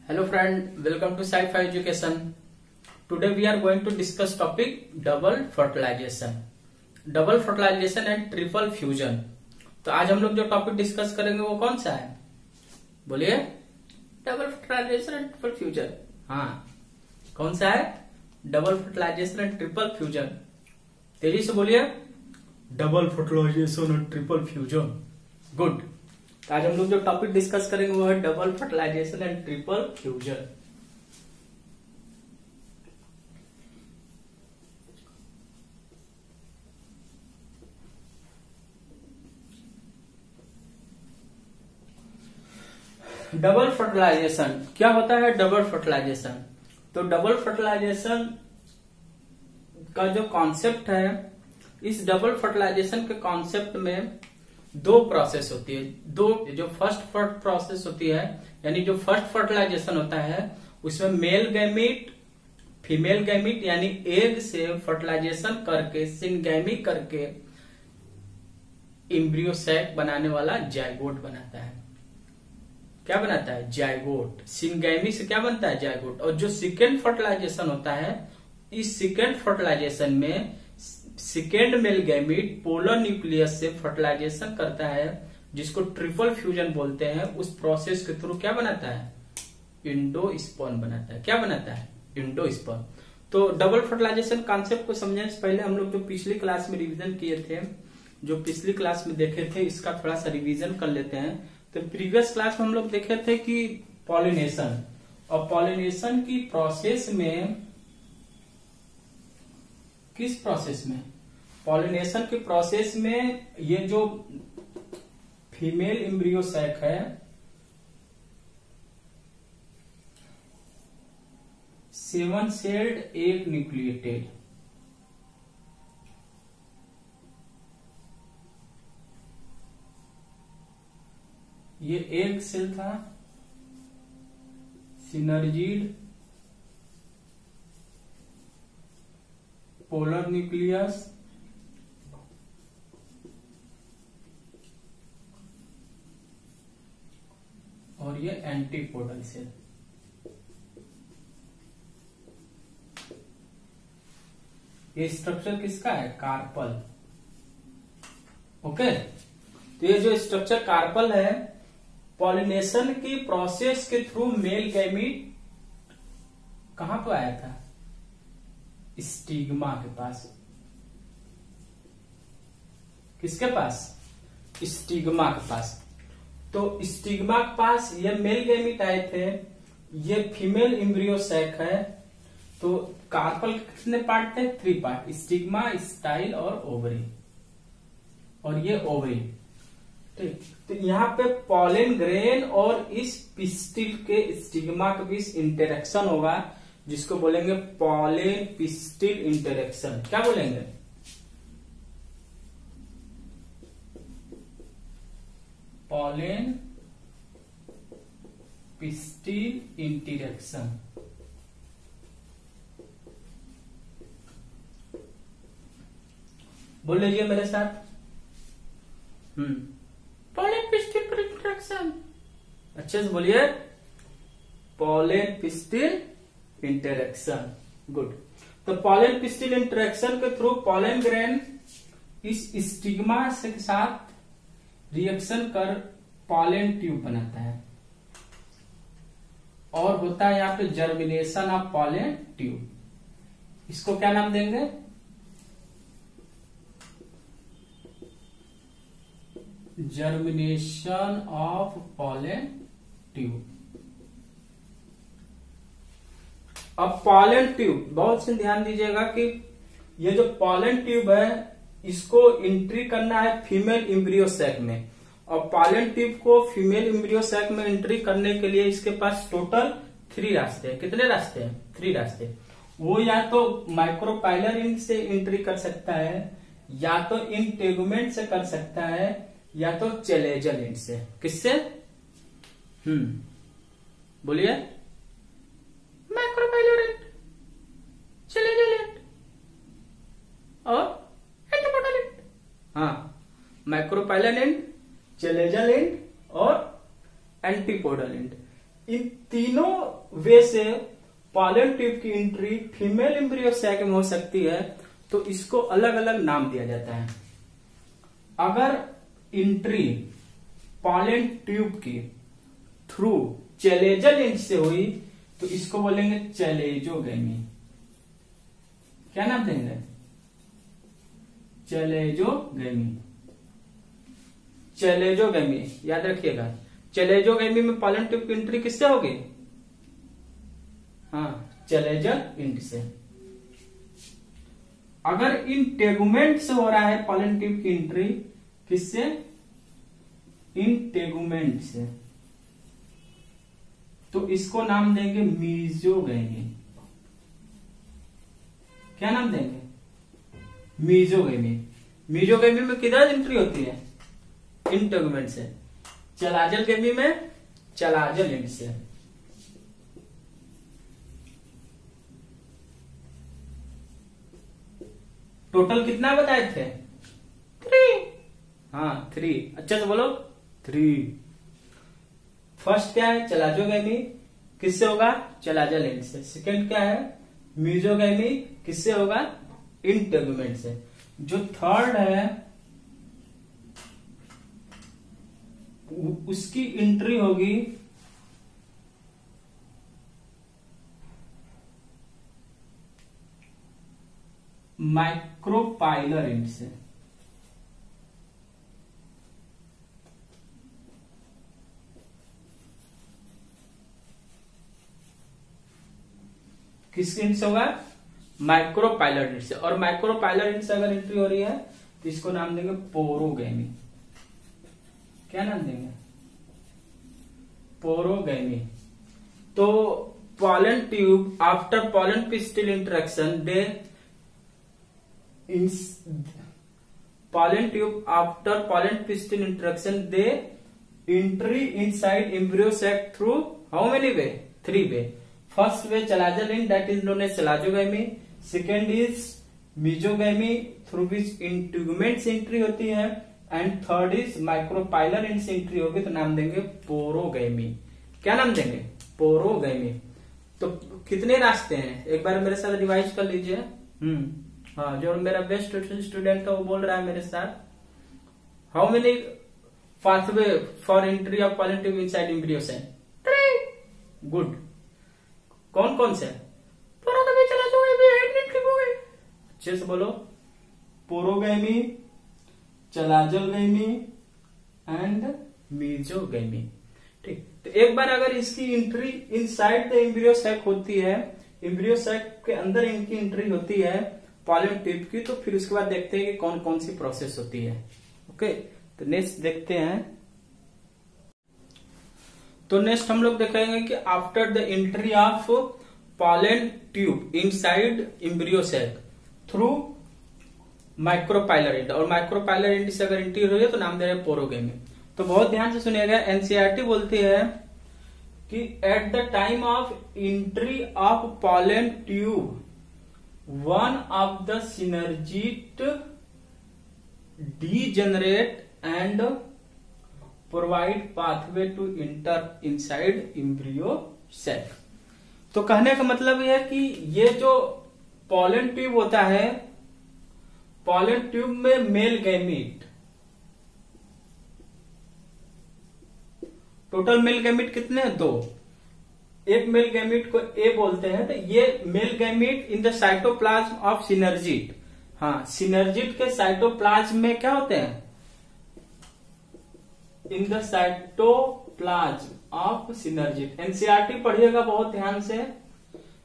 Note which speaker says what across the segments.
Speaker 1: Hello friend, welcome to Sci-Fi Education. Today we are going to discuss topic double fertilization. Double fertilization and triple fusion. तो आज हम लोग जो topic discuss करेंगे वो कौन सा है? बोलिए। Double fertilization and triple fusion. हाँ, कौन सा है? Double fertilization and triple fusion. तेजी से बोलिए। Double fertilization and triple fusion. Good. तो आज हम लोग जो टॉपिक डिस्कस करेंगे वो है double fertilization and triple fusion. Double fertilization क्या होता है? डबल फर्टिलाइजेशन, तो डबल फर्टिलाइजेशन का जो कॉन्सेप्ट है, इस डबल फर्टिलाइजेशन के कॉन्सेप्ट में दो प्रोसेस होती है। दो, जो फर्स्ट प्रोसेस होती है यानी जो फर्स्ट फर्टिलाइजेशन होता है उसमें मेल गैमीट फीमेल गैमीट यानी एग से फर्टिलाइजेशन करके सिनगैमी करके एम्ब्रियो सैक बनाने वाला जाइगोट बनाता है। क्या बनाता है? जाइगोट। सिनगैमी से क्या बनता है? जाइगोट। और जो सेकेंड फर्टिलाइजेशन होता है, इस सेकेंड फर्टिलाइजेशन में second male gamete polar nucleus से फर्टिलाइजेशन करता है, जिसको ट्रिपल फ्यूजन बोलते हैं। उस प्रोसेस के थ्रू क्या बनाता है? इंडोस्पर्म बनाता है। क्या बनाता है? इंडोस्पर्म। तो डबल फर्टिलाइजेशन कॉन्सेप्ट को समझने से पहले हम लोग जो पिछली क्लास में रिवीजन किए थे, जो पिछली क्लास में देखे थे, इसका थोड़ा सा रिवीजन कर लेते हैं। तो प्रीवियस क्लास में हम लोग देखे थे कि पॉलिनेशन, और पॉलिनेशन की प्रोसेस में, किस प्रोसेस में? पॉलिनेशन के प्रोसेस में ये जो फीमेल एम्ब्रियो सैक है, सेवन सेल्ड एग न्यूक्लिएटेड, ये एक सेल था, सिनर्जीड पोलर न्यूक्लियस, और ये एंटीपोडल सेल। ये स्ट्रक्चर किसका है? कार्पल। ओके, तो ये जो स्ट्रक्चर कार्पल है, पॉलिनेशन की प्रोसेस के थ्रू मेल गैमीट कहां पे आया था? स्टिग्मा के पास। किसके पास? स्टिग्मा के पास। तो स्टिग्मा के पास ये मेल गैमीट आए थे, ये फीमेल एम्ब्रियो सैक है। तो कार्पल के कितने पार्ट थे? 3 पार्ट, स्टिग्मा, स्टाइल और ओवरी। और ये ओवरी। ठीक, तो यहाँ पे पॉलन ग्रेन और इस पिस्टिल के स्टिग्मा के बीच इंटरेक्शन होगा, जिसको बोलेंगे पॉलन पिस्टिल इंटरेक्शन। क्या बोलेंगे? Pollen pistil interaction. बोल लीजिए मेरे साथ। Pollen pistil interaction. अच्छे से बोलिए। Pollen pistil interaction. गुड। तो पॉलन पिस्टिल इंटरेक्शन के थ्रू पॉलन ग्रेन इस स्टिग्मा के साथ रिएक्शन कर पॉलन ट्यूब बनाता है, और होता है यहाँ पे जर्मिनेशन ऑफ पॉलन ट्यूब। इसको क्या नाम देंगे? Germination of pollen tube. अब पॉलन ट्यूब, बहुत से ध्यान दीजिएगा कि ये जो पॉलन ट्यूब है, इसको एंट्री करना है फीमेल एम्ब्रियो सैक में। और पॉलन ट्यूब को फीमेल एम्ब्रियो सैक में एंट्री करने के लिए इसके पास टोटल 3 रास्ते हैं। कितने रास्ते हैं? 3 रास्ते। वो या तो माइक्रोपाइलर इंड से एंट्री कर सकता है, या तो इंटेगुमेंट से कर सकता है, या तो चेलेजल इंड से। किससे? बोलिए। माइक्रोपाइलर इंड, चेलेजल इंड और एंटीपोडल इंड। हाँ, माइक्रोपाइलर इंड, चेलेजल इंड और एंटीपोडल इंड। इन तीनों वे से पॉलन ट्यूब की एंट्री फीमेल एम्ब्रियो सैक में हो सकती है, तो इसको अलग अलग नाम दिया जाता है। अगर एंट्री पॉलन ट्यूब की थ्रू चैलेजल इंच से हुई तो इसको बोलेंगे चैलेजोगैमी। क्या नाम देंगे? चैलेजोगैमी। चैलेजोगैमी याद रखिएगा। चैलेजोगैमी में पॉलन ट्यूब की एंट्री किससे होगी? हाँ, चैलेजल इंट से। अगर इन टेगुमेंट से हो रहा है पॉलन ट्यूब की एंट्री, किससे? इन टेगुमेंट से, तो इसको नाम देंगे मीजोगैमी। क्या नाम देंगे? मीजोगैमी। मीजोगैमी में किधर एंट्री होती है? इन टेगुमेंट से। चलाजल गैमी में चलाजल इंट से। टोटल कितना बताए थे? 3। हाँ 3। अच्छा से बोलो 3। फर्स्ट क्या है? चलाजोगैमी। किससे होगा? चलाजल इंट से। सेकंड क्या है? मीजोगैमी। किससे होगा? इन टेगुमेंट से। जो थर्ड है उसकी एंट्री होगी माइक्रोपाइलर इंट से। किस इंट से होगा? माइक्रोपाइलर इंट से। और माइक्रोपाइलर इंट से अगर एंट्री हो रही है तो इसको नाम देंगे पोरोगैमी। क्या नाम देंगे? पोरोगैमी। तो pollen tube after pollen pistil interaction दे pollen tube after pollen pistil interaction they entry inside embryo sac through how many way? 3 way. First way chalazel in, that is known as chalazogamy. Second is mesogamy through which integuments entry होती है, and third is micropylar end entry होगी तो नाम देंगे पोरोगैमी। क्या नाम देंगे? Porogamy. तो कितने रास्ते हैं एक बार मेरे साथ रिवाइज कर लीजिए। हाँ, जो मेरा बेस्ट स्टूडेंट है वो बोल रहा है मेरे साथ, how many pathway for entry of pollen tube inside embryo cell? 3। Good. कौन कौन से? पोरोगैमी, चलाजोगैमी, एंड इंट्रीगोगैमी। अच्छे से बोलो। Porogamy, chalazogamy and mesogamy. ठीक। तो एक बार अगर इसकी entry inside the embryo sac होती है, एम्ब्रियो सैक के अंदर इनकी एंट्री होती है पॉलन ट्यूब की, तो फिर उसके बाद देखते हैं कि कौन कौन सी प्रोसेस होती है। ओके, तो नेक्स्ट देखते हैं। तो नेक्स्ट हम लोग देखेंगे कि after the entry of pollen tube inside embryo sac through micropylar end, और माइक्रोपाइलर एंड से अगर एंट्री हुई है तो नाम दे रहे हैं पोरोगैमी। तो बहुत ध्यान से सुनिएगा। एनसीईआरटी बोलती है कि at the time of entry of pollen tube one of the synergite degenerate and provide pathway to enter inside embryo sac। तो कहने का मतलब यह है कि ये जो पॉलन ट्यूब होता है, पॉलन ट्यूब में male gamete, total male gamete कितने हैं? 2। एक मेल गैमीट को ए बोलते हैं, तो ये male gamete in the cytoplasm of synergid. हाँ, सिनर्जिट के साइटोप्लाज्म में क्या होते हैं? In the cytoplasm of synergid. NCERT पढ़िएगा बहुत ध्यान से।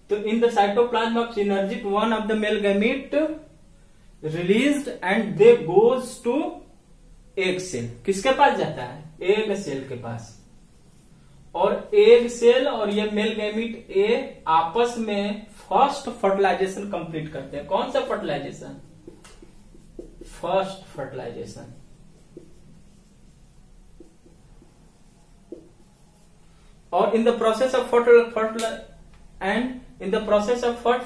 Speaker 1: तो in the cytoplasm of synergid one of the male gamete released and they goes to egg cell. किसके पास जाता है? एग सेल के पास। और एग सेल और ये मेल गैमीट ए आपस में फर्स्ट फर्टिलाइजेशन कंप्लीट करते हैं। कौन सा फर्टिलाइजेशन? First fertilisation. और in the process of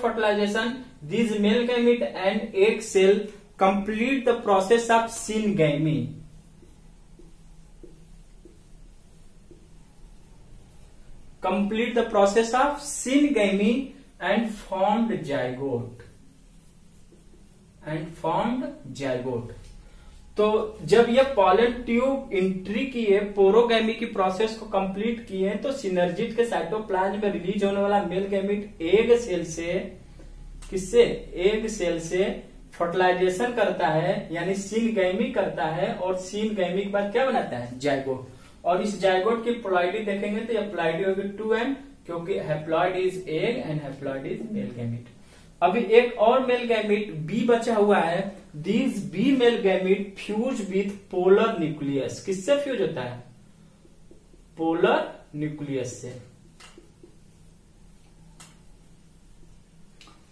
Speaker 1: fertilisation these male gamete and egg cell complete the process of syngamy। complete the process of syngamy and formed zygote. तो जब ये पॉलन ट्यूब एंट्री किए, पोरोगैमी की प्रोसेस को complete किए, तो synergid के साइटोप्लाज्म में रिलीज होने वाला मेल गैमीट एग सेल से, किससे, एग सेल से फर्टिलाइजेशन करता है, यानी सिनगैमी करता है, और सिनगैमी के बाद क्या बनाता है, जाइगोट। और इस जाइगोट की प्लॉइडी देखेंगे तो यह प्लॉइडी होगी 2n, क्योंकि haploid is egg and haploid is male gamete. अभी एक और मेल गैमीट बी बचा हुआ है। This B male gamete fuse with polar nucleus. किससे फ्यूज होता है, पोलर न्यूक्लियस से,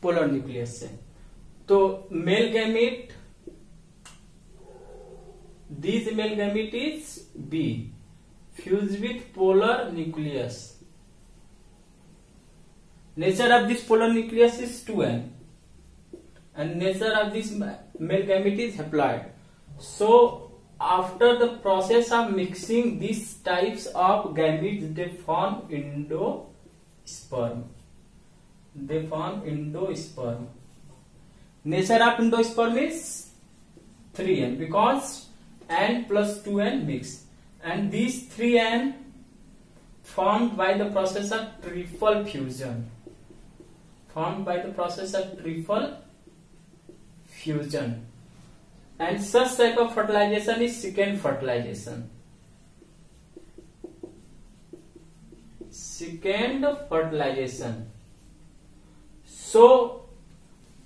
Speaker 1: पोलर न्यूक्लियस से। तो male gamete, this male gamete is B fuse with polar nucleus. Nature of this polar nucleus is 2n, and nature of this male gamete is haploid. So, after the process of mixing these types of gametes, they form endosperm. Nature of endosperm is 3n because n plus 2n mix, and these 3n formed by the process of triple fusion. And such type of fertilization is second fertilization. So,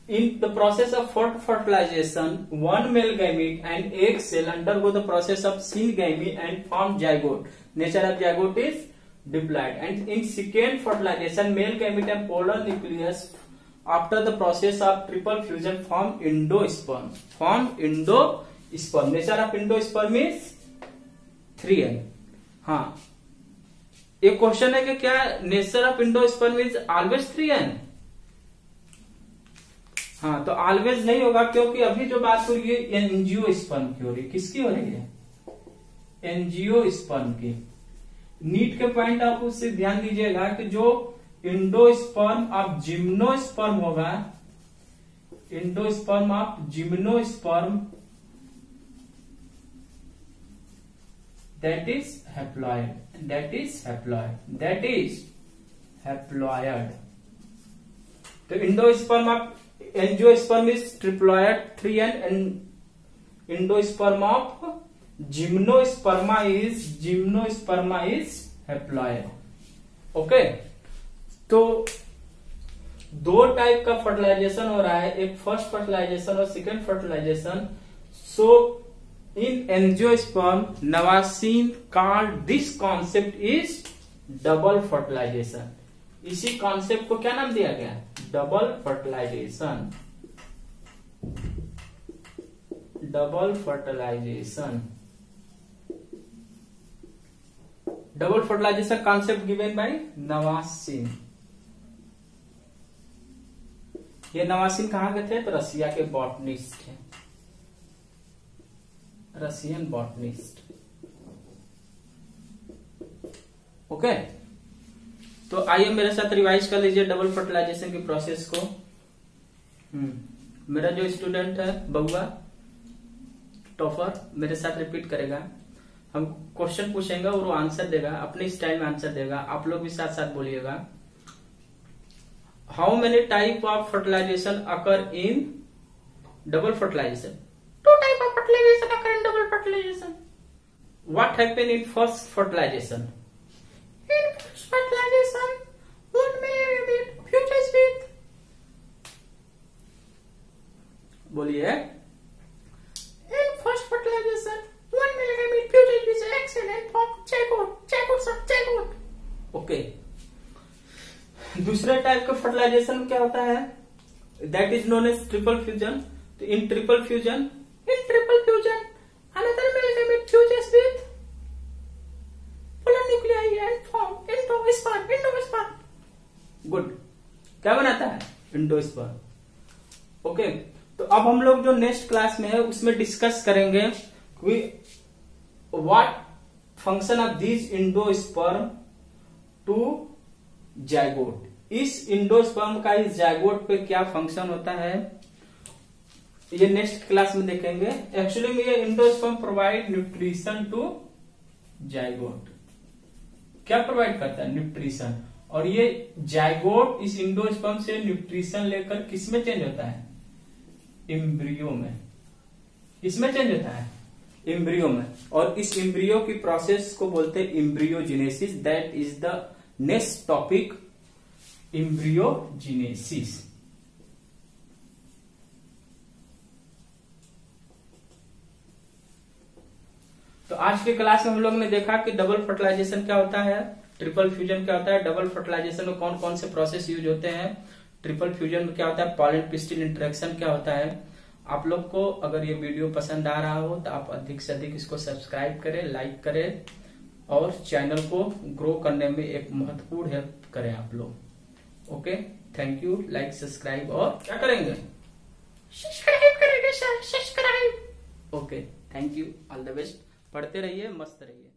Speaker 1: in the process of fertilization, one male gamete and egg cell undergo the process of syngamy and form zygote. Nature of zygote is diploid, and in second fertilization, male gamete and polar nucleus after the process of triple fusion form endosperm. Nature of endosperm is 3n. हाँ, एक question है कि क्या nature of endosperm is always 3n? हाँ, तो always नहीं होगा, क्योंकि अभी जो बात हो रही है एंजियोस्पर्म की हो रही है। किसकी हो रही है, एंजियोस्पर्म की। नीट के पॉइंट आप उससे ध्यान दीजिएगा कि जो इंडोस्पर्म ऑफ जिम्नोस्पर्म होगा, endosperm of gymnosperm, that is haploid. तो endosperm of angiosperm is triploid 3n, and endosperm of gymnosperm is haploid. Okay, तो दो टाइप का फर्टिलाइजेशन हो रहा है, एक फर्स्ट फर्टिलाइजेशन और second fertilisation. So in angiosperm Nawaschin called this concept is double fertilisation. इसी कॉन्सेप्ट को क्या नाम दिया गया, double fertilisation. Double fertilisation concept given by Nawaschin. ये नवासीन कहाँ के थे, तो रसिया के बॉटनिस्ट थे, रसियन बॉटनिस्ट। ओके, तो आइए मेरे साथ रिवाइज कर लीजिए डबल फर्टिलाइजेशन की प्रोसेस को। मेरा जो स्टूडेंट है बउआ टॉपर, मेरे साथ रिपीट करेगा। हम क्वेश्चन पूछेंगे और वो आंसर देगा, अपने स्टाइल में आंसर देगा। आप लोग भी साथ साथ बोलिएगा। How many type of fertilization occur in double fertilization? 2 type of fertilization occur in double fertilization. What happen in first fertilization? In first fertilization, one male gamete fuses with, बोलिए। In first fertilization, one male gamete fuses with egg cell and form zygote. Okay, दूसरे type का fertilisation क्या होता है, that is known as triple fusion. तो in triple fusion another male gamete fuses with polar nuclei and form endosperm. Good, क्या बनाता है, endosperm. Okay, तो अब हम लोग जो नेक्स्ट क्लास में है उसमें डिस्कस करेंगे what function of this endosperm to zygote. इस इंडोस्पर्म का इस जाइगोट पे क्या फंक्शन होता है ये नेक्स्ट क्लास में देखेंगे। एक्चुअली में ये endosperm provide nutrition to zygote. क्या प्रोवाइड करता है? न्यूट्रिशन। और ये जाइगोट इस इंडोस्पर्म से न्यूट्रिशन लेकर किस में चेंज होता है? एम्ब्रियो में। इसमें चेंज होता है एम्ब्रियो में। और इस एम्ब्रियो की प्रोसेस को बोलते हैं embryogenesis. That is the next topic, embryogenesis. तो आज के क्लास में हम लोग ने देखा कि डबल फर्टिलाइजेशन क्या होता है, ट्रिपल फ्यूजन क्या होता है, डबल फर्टिलाइजेशन में कौन कौन से प्रोसेस यूज होते हैं, ट्रिपल फ्यूजन में क्या होता है, पॉलन पिस्टिल इंटरेक्शन क्या होता है। आप लोग को अगर ये वीडियो पसंद आ रहा हो तो आप अधिक से अधिक इसको सब्सक्राइब करें, लाइक करें और चैनल को ग्रो करने में एक महत्वपूर्ण हेल्प करें आप लोग। Okay, thank you. Like, subscribe और क्या करेंगे? सब्सक्राइब करेंगे sir, subscribe. Okay, thank you, all the best. पढ़ते रहिए, मस्त रहिए।